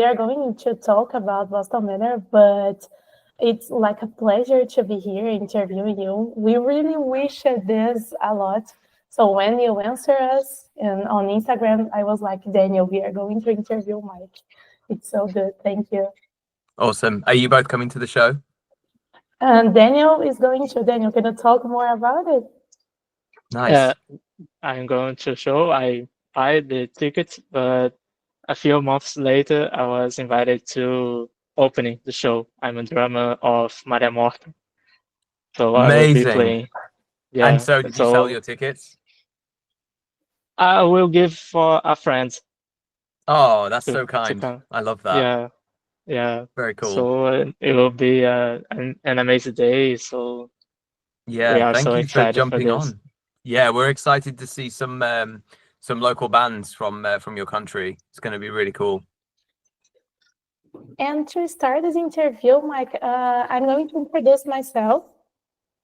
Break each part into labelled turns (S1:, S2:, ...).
S1: We are going to talk about Boston Manor, but it's like a pleasure to be here interviewing you. We really wish this a lot. So when you answer us and on Instagram, I was like, Daniel, we are going to interview Mike. It's so good. Thank you.
S2: Awesome. Are you both coming to the show?
S1: And Daniel is going to. Daniel, can you talk more about it?
S2: Nice.
S3: I'm going to show. I buy the tickets, but a few months later, I was invited to opening the show. I'm a drummer of Manor, so I will be
S2: Amazing.
S3: playing.
S2: And
S3: Yeah,
S2: so did you sell your tickets?
S3: I will give for a friend
S2: Oh, that's
S3: to
S2: so
S3: to
S2: kind.
S3: come.
S2: I love that.
S3: Yeah, yeah.
S2: Very cool.
S3: So it will be an amazing day. So we
S2: Yeah,
S3: are
S2: thank
S3: so
S2: you for
S3: excited for
S2: jumping
S3: this.
S2: on. Yeah, we're excited to see some local bands from your country. It's going to be really cool.
S1: And to start this interview, Mike, I'm going to introduce myself,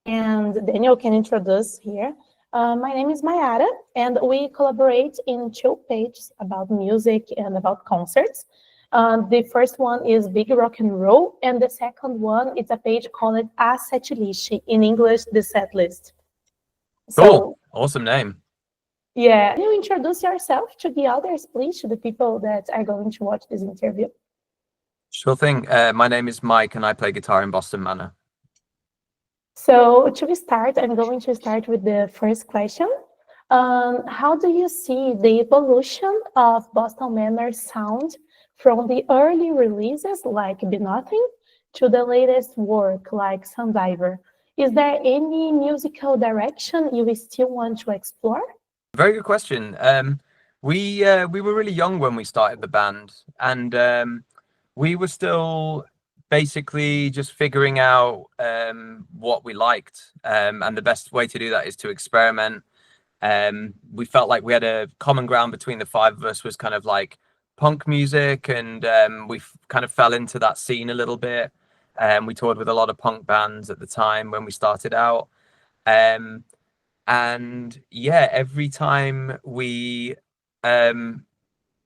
S1: and Daniel can introduce here. My name is Mayara, and we collaborate in two pages about music and about concerts. The first one is Big Rock and Roll, and the second one is a page called ASetlist, in English, the set list.
S2: Cool. Awesome name.
S1: Yeah, can you introduce yourself to the others, please, to the people that are going to watch this interview?
S2: Sure thing. My name is Mike, and I play guitar in Boston Manor.
S1: So to start, I'm going to start with the first question. How do you see the evolution of Boston Manor's sound from the early releases like Be Nothing to the latest work like Sundiver? Is there any musical direction you still want to explore?
S2: Very good question. We were really young when we started the band, and we were still basically just figuring out what we liked, and the best way to do that is to experiment. We felt like we had a common ground between the five of us was kind of like punk music, and we kind of fell into that scene a little bit. We toured with a lot of punk bands at the time when we started out. And yeah, every time we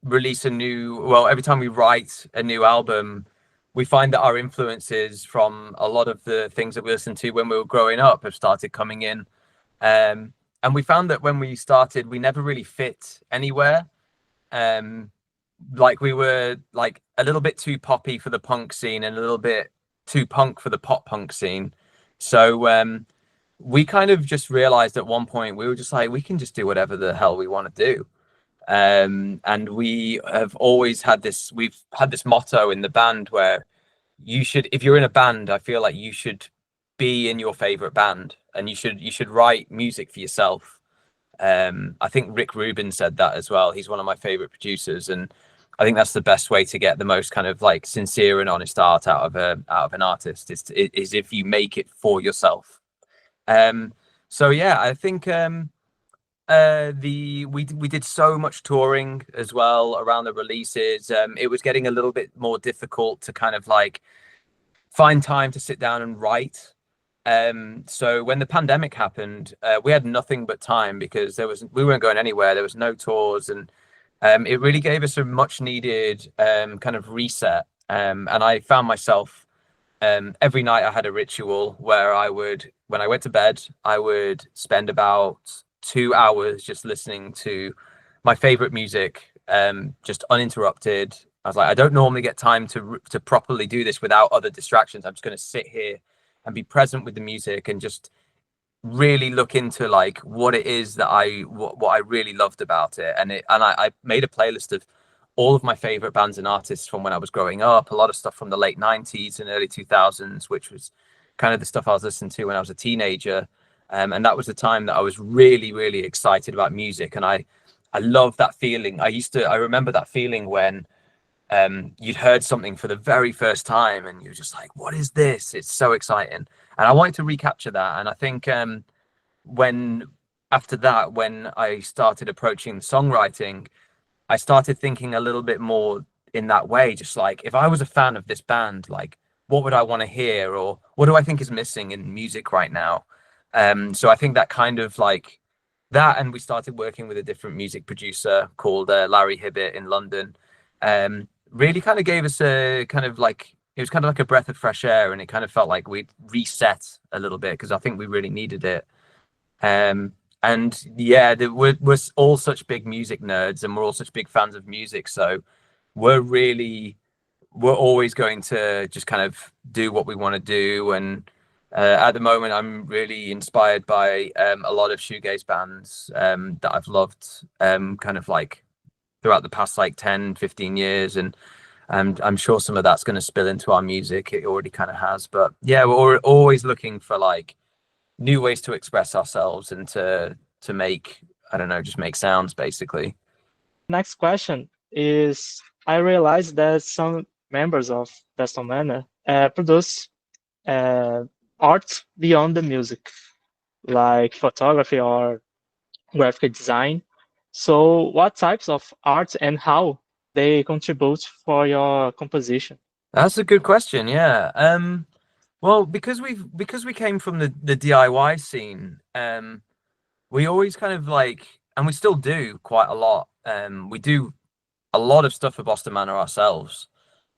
S2: release every time we write a new album, we find that our influences from a lot of the things that we listened to when we were growing up have started coming in. And we found that when we started, we never really fit anywhere. Like we were like a little bit too poppy for the punk scene and a little bit too punk for the pop punk scene. So we kind of just realized at one point, we were just like, we can just do whatever the hell we want to do. And we have always had we've had this motto in the band where if you're in a band, I feel like you should be in your favorite band and you should write music for yourself. I think Rick Rubin said that as well. He's one of my favorite producers, and I think that's the best way to get the most kind of like sincere and honest art out of an artist is if you make it for yourself. So yeah, I think we did so much touring as well around the releases. It was getting a little bit more difficult to kind of like find time to sit down and write. So when the pandemic happened, we had nothing but time because we weren't going anywhere. There was no tours, and it really gave us a much needed kind of reset. And I found myself every night I had a ritual where when I went to bed, I would spend about 2 hours just listening to my favorite music, just uninterrupted. I was like, I don't normally get time to properly do this without other distractions. I'm just going to sit here and be present with the music and just really look into like what it is that what I really loved about it. And I made a playlist of all of my favorite bands and artists from when I was growing up, a lot of stuff from the late 90s and early 2000s, which was kind of the stuff I was listening to when I was a teenager. And that was the time that I was really, really excited about music. And I love that feeling. I remember that feeling when you'd heard something for the very first time and you're just like, what is this? It's so exciting. And I wanted to recapture that. And I think after that, when I started approaching the songwriting, I started thinking a little bit more in that way, just like, if I was a fan of this band, like, what would I want to hear, or what do I think is missing in music right now? So I think that kind of like that, and we started working with a different music producer called Larry Hibbett in London. really kind of gave us a kind of like, it was kind of like a breath of fresh air, and it kind of felt like we'd reset a little bit because I think we really needed it. And yeah, we're all such big music nerds, and we're all such big fans of music, so we're always going to just kind of do what we want to do. And at the moment, I'm really inspired by a lot of shoegaze bands that I've loved kind of like throughout the past like 10-15 years, and I'm sure some of that's going to spill into our music. It already kind of has, but yeah, we're always looking for like new ways to express ourselves and to make, I don't know, just make sounds basically.
S3: Next question is, I realized that some members of Deston Manor produce art beyond the music, like photography or graphic design. So what types of art and how they contribute for your composition?
S2: That's a good question. Yeah. Well, because we came from the DIY scene, we always kind of like, and we still do quite a lot. We do a lot of stuff for Boston Manor ourselves.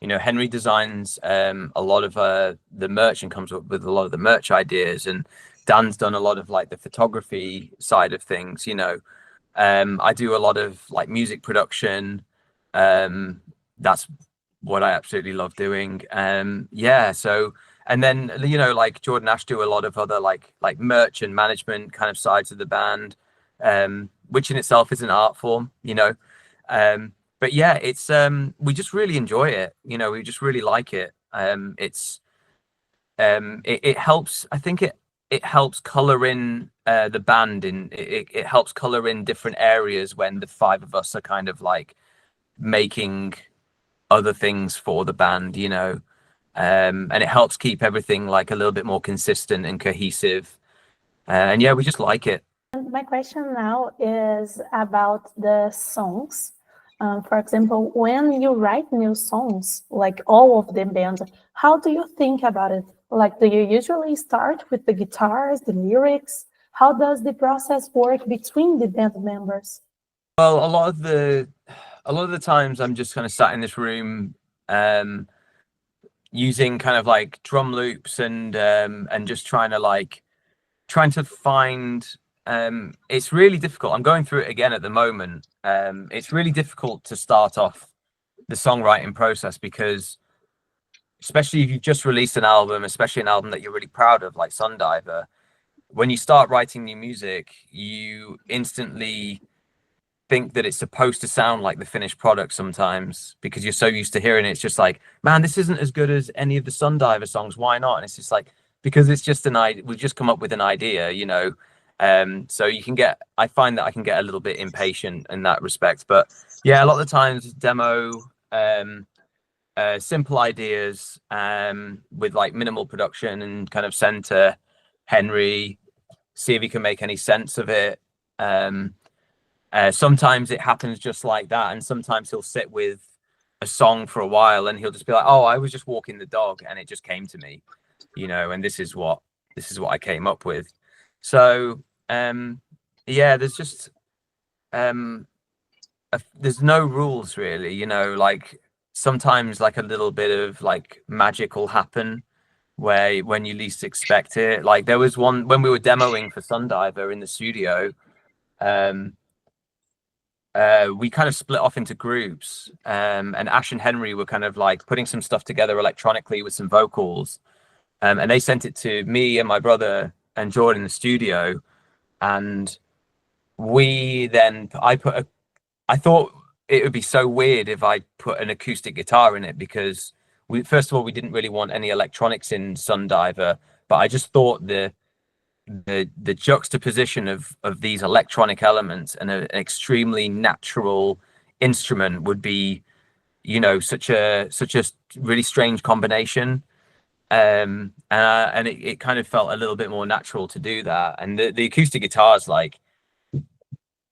S2: You know, Henry designs a lot of the merch and comes up with a lot of the merch ideas, and Dan's done a lot of like the photography side of things. You know, I do a lot of like music production. That's what I absolutely love doing. Yeah, so, and then, you know, like Jordan Ash do a lot of other like merch and management kind of sides of the band, which in itself is an art form, you know. But yeah, it's we just really enjoy it, you know, we just really like it. It helps, I think it helps color in the band, and it helps color in different areas when the five of us are kind of like making other things for the band, you know. And it helps keep everything like a little bit more consistent and cohesive. And yeah, we just like it.
S1: And my question now is about the songs. For example, when you write new songs, like all of the band, how do you think about it? Like, do you usually start with the guitars, the lyrics? How does the process work between the band members?
S2: Well, a lot of the times I'm just kind of sat in this room, using kind of like drum loops and just trying to find, it's really difficult. I'm going through it again at the moment. It's really difficult to start off the songwriting process because, especially if you've just released an album, especially an album that you're really proud of, like Sundiver, when you start writing new music, you instantly think that it's supposed to sound like the finished product sometimes because you're so used to hearing it. It's just like, man, this isn't as good as any of the Sundiver songs. Why not? And it's just like, because it's just an idea. We've just come up with an idea, you know. So I find that I can get a little bit impatient in that respect. But yeah, a lot of the times demo, simple ideas, with like minimal production, and kind of send to Henry, see if he can make any sense of it. Sometimes it happens just like that, and sometimes he'll sit with a song for a while and he'll just be like, oh, I was just walking the dog and it just came to me, you know, and this is what I came up with. So yeah, there's just there's no rules really, you know. Like sometimes like a little bit of like magic will happen where when you least expect it. Like there was one when we were demoing for Sundiver in the studio, we kind of split off into groups, and Ash and Henry were kind of like putting some stuff together electronically with some vocals, and they sent it to me and my brother and Jordan in the studio, and I thought it would be so weird if I put an acoustic guitar in it, because first of all, we didn't really want any electronics in Sundiver, but I just thought the juxtaposition of these electronic elements and an extremely natural instrument would be, you know, such a really strange combination. And it kind of felt a little bit more natural to do that. And the acoustic guitars like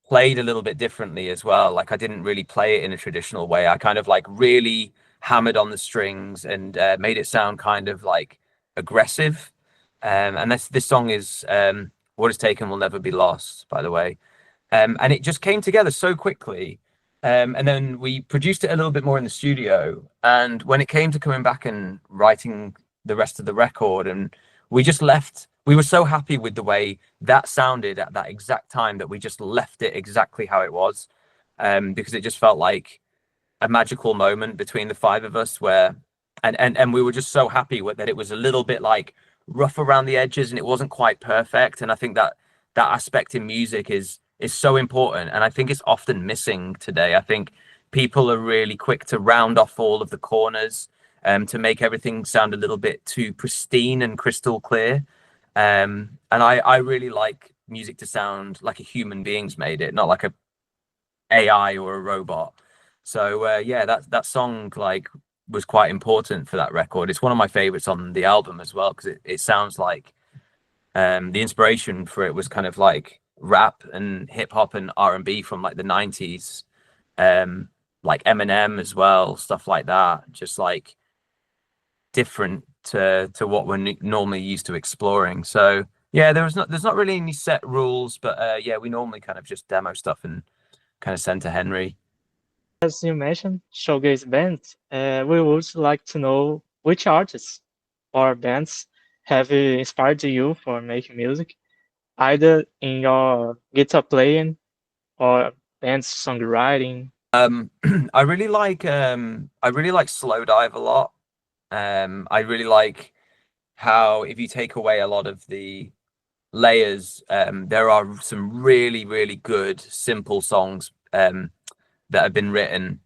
S2: played a little bit differently as well. Like I didn't really play it in a traditional way. I kind of like really hammered on the strings and made it sound kind of like aggressive. And this song is What Is Taken Will Never Be Lost, by the way. And it just came together so quickly. And then we produced it a little bit more in the studio. And when it came to coming back and writing the rest of the record, and we just left, we were so happy with the way that sounded at that exact time that we just left it exactly how it was. Because it just felt like a magical moment between the five of us where, and we were just so happy with that it was a little bit like rough around the edges and it wasn't quite perfect. And I think that that aspect in music is so important, and I think it's often missing today. I think people are really quick to round off all of the corners, to make everything sound a little bit too pristine and crystal clear. And I really like music to sound like a human being's made it, not like a AI or a robot. So yeah, that song like was quite important for that record. It's one of my favorites on the album as well, because it sounds like the inspiration for it was kind of like rap and hip hop and R&B from like the 90s, like Eminem as well, stuff like that, just like different to what we're normally used to exploring. So yeah, there's not really any set rules, but yeah, we normally kind of just demo stuff and kind of send to Henry.
S3: As you mentioned, showcase bands, we would like to know which artists or bands have inspired you for making music, either in your guitar playing or band songwriting.
S2: I really like Slow Dive a lot. I really like how if you take away a lot of the layers, there are some really, really good simple songs that have been written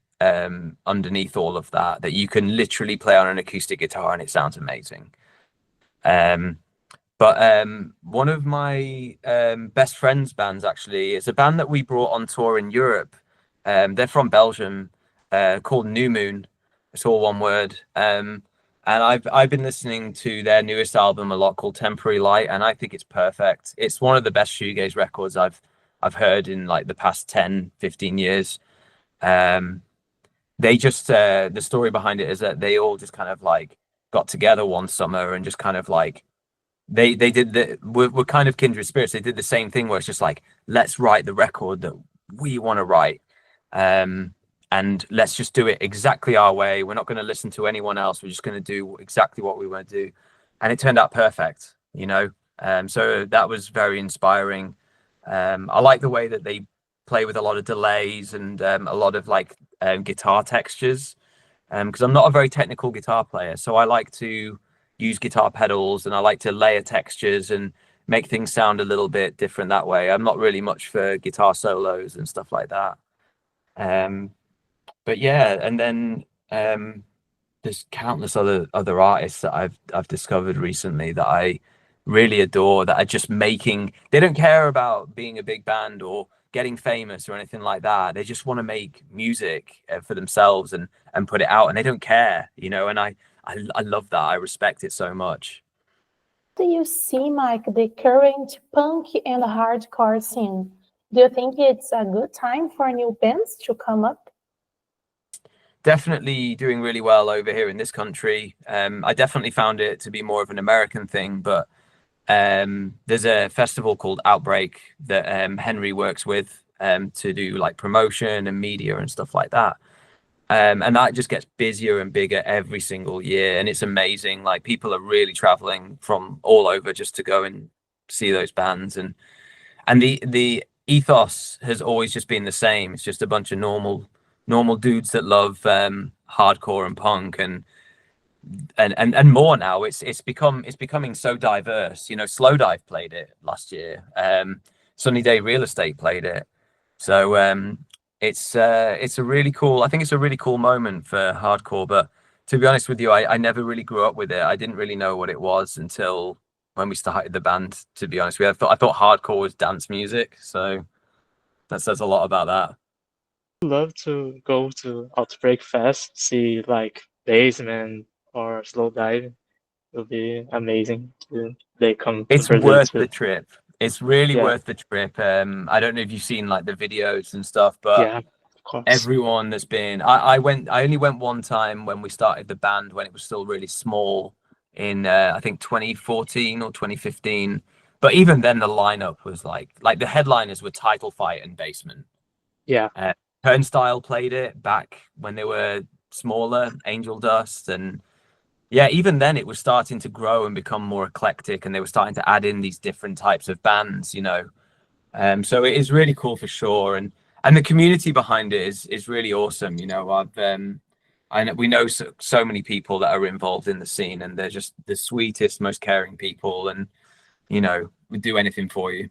S2: underneath all of that you can literally play on an acoustic guitar and it sounds amazing. But one of my best friend's bands actually is a band that we brought on tour in Europe. They're from Belgium, called New Moon. It's all one word. And I've been listening to their newest album a lot, called Temporary Light, and I think it's perfect. It's one of the best shoegaze records I've heard in like the past 10, 15 years. They just the story behind it is that they all just kind of like got together one summer and just kind of like they did we're kind of kindred spirits. They did the same thing where it's just like, let's write the record that we want to write, and let's just do it exactly our way. We're not going to listen to anyone else. We're just going to do exactly what we want to do, and it turned out perfect, you know. So that was very inspiring. I like the way that they play with a lot of delays and a lot of like guitar textures, because I'm not a very technical guitar player, so I like to use guitar pedals and I like to layer textures and make things sound a little bit different that way. I'm not really much for guitar solos and stuff like that. But yeah, and then there's countless other artists that I've discovered recently that I really adore, that are just making, they don't care about being a big band or getting famous or anything like that. They just want to make music for themselves and put it out, and they don't care, you know. And I love that. I respect it so much.
S1: Do you see, Mike, the current punk and hardcore scene? Do you think it's a good time for new bands to come up?
S2: Definitely doing really well over here in this country. I definitely found it to be more of an American thing, but there's a festival called Outbreak that Henry works with to do like promotion and media and stuff like that. And that just gets busier and bigger every single year, and it's amazing. Like, people are really traveling from all over just to go and see those bands, and the ethos has always just been the same. It's just a bunch of normal dudes that love hardcore and punk and more now. It's becoming so diverse. You know, Slowdive played it last year. Sunny Day Real Estate played it. So it's a really cool, I think it's a really cool moment for hardcore. But to be honest with you, I never really grew up with it. I didn't really know what it was until when we started the band, to be honest with you. I thought hardcore was dance music, so that says a lot about that.
S3: I'd love to go to Outbreak Fest, see like Basement or Slow Diving. It'll be amazing to they come to
S2: It's
S3: Brazil
S2: worth
S3: too.
S2: the trip. It's really
S3: Yeah.
S2: worth the trip. I don't know if you've seen like the videos and stuff, but
S3: Yeah, of course.
S2: everyone that's been, I only went one time when we started the band, when it was still really small, in I think 2014 or 2015. But even then the lineup was like the headliners were Title Fight and Basement.
S3: Yeah.
S2: Turnstile played it back when they were smaller, Angel Dust, and yeah, even then it was starting to grow and become more eclectic, and they were starting to add in these different types of bands, you know. So it is really cool for sure, and the community behind it is really awesome. You know, we know so many people that are involved in the scene, and they're just the sweetest, most caring people, and you know, would do anything for you.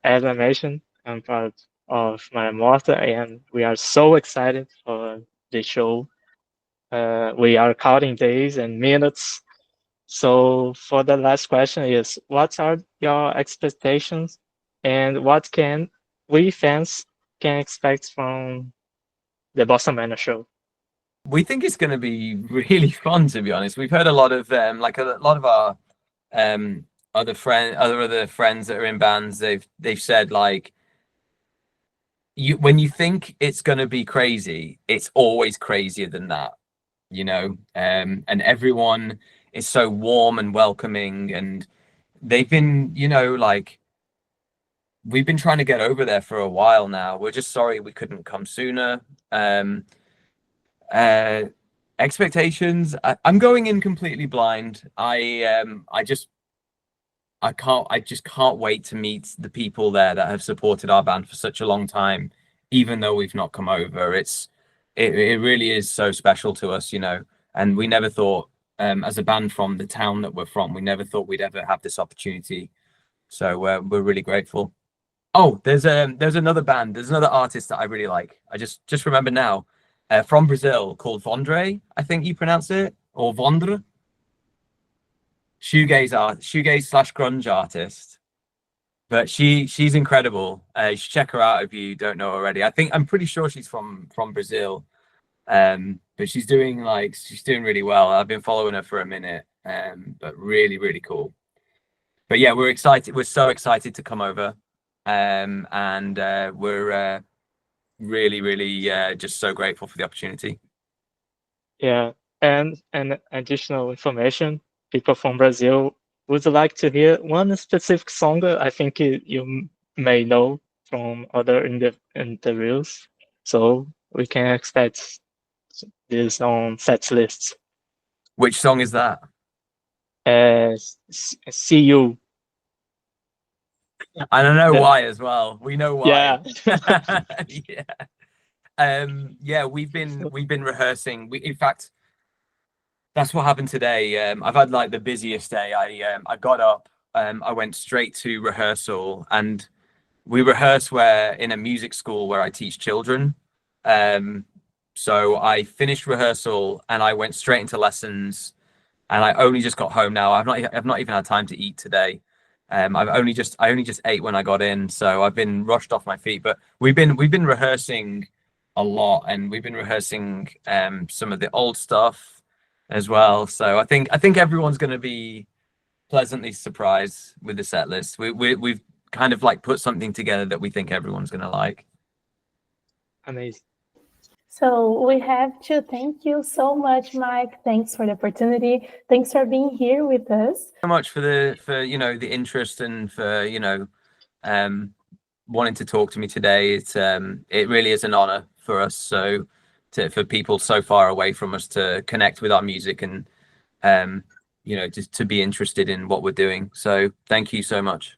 S3: As I mentioned, I'm part of Manor, and we are so excited for the show. We are counting days and minutes. So for the last question is, what are your expectations, and what can we fans can expect from the Boston Manor show?
S2: We think it's going to be really fun, to be honest. We've heard a lot of like a lot of our other friends that are in bands. They've said like, when you think it's going to be crazy, it's always crazier than that, you know. And everyone is so warm and welcoming, and they've been, you know, like, we've been trying to get over there for a while now. We're just sorry we couldn't come sooner. Expectations, I'm going in completely blind. I just can't wait to meet the people there that have supported our band for such a long time, even though we've not come over. It really is so special to us, you know. And we never thought, as a band from the town that we're from, we never thought we'd ever have this opportunity. So we're really grateful. Oh, there's another band, there's another artist that I really like. I just remember now, from Brazil, called Vondre, I think you pronounce it, or Vondre. Shoegaze/grunge artist, but she's incredible. You should check her out if you don't know already. I'm pretty sure she's from Brazil, but she's doing really well. I've been following her for a minute, but really cool. But yeah, we're excited. We're so excited to come over, and we're really just so grateful for the opportunity.
S3: Yeah, and additional information, people from Brazil would like to hear one specific song. I think you may know from other interviews, so we can expect this on set lists.
S2: Which song is that?
S3: See you.
S2: I don't know why as well. We know why.
S3: Yeah.
S2: Yeah, we've been rehearsing. In fact, that's what happened today. I've had like the busiest day. I got up, I went straight to rehearsal, and we rehearse in a music school where I teach children. So I finished rehearsal and I went straight into lessons, and I only just got home now. I've not even had time to eat today. I only just ate when I got in, so I've been rushed off my feet. But we've been rehearsing a lot, and we've been rehearsing some of the old stuff as well. So I think everyone's going to be pleasantly surprised with the set list. We've kind of like put something together that we think everyone's going to like.
S3: Amazing.
S1: So we have to thank you so much, Mike. Thanks for the opportunity. Thanks for being here with us.
S2: So much for the interest, and for wanting to talk to me today. It really is an honor for us. So for people so far away from us to connect with our music, and just to be interested in what we're doing. So thank you so much.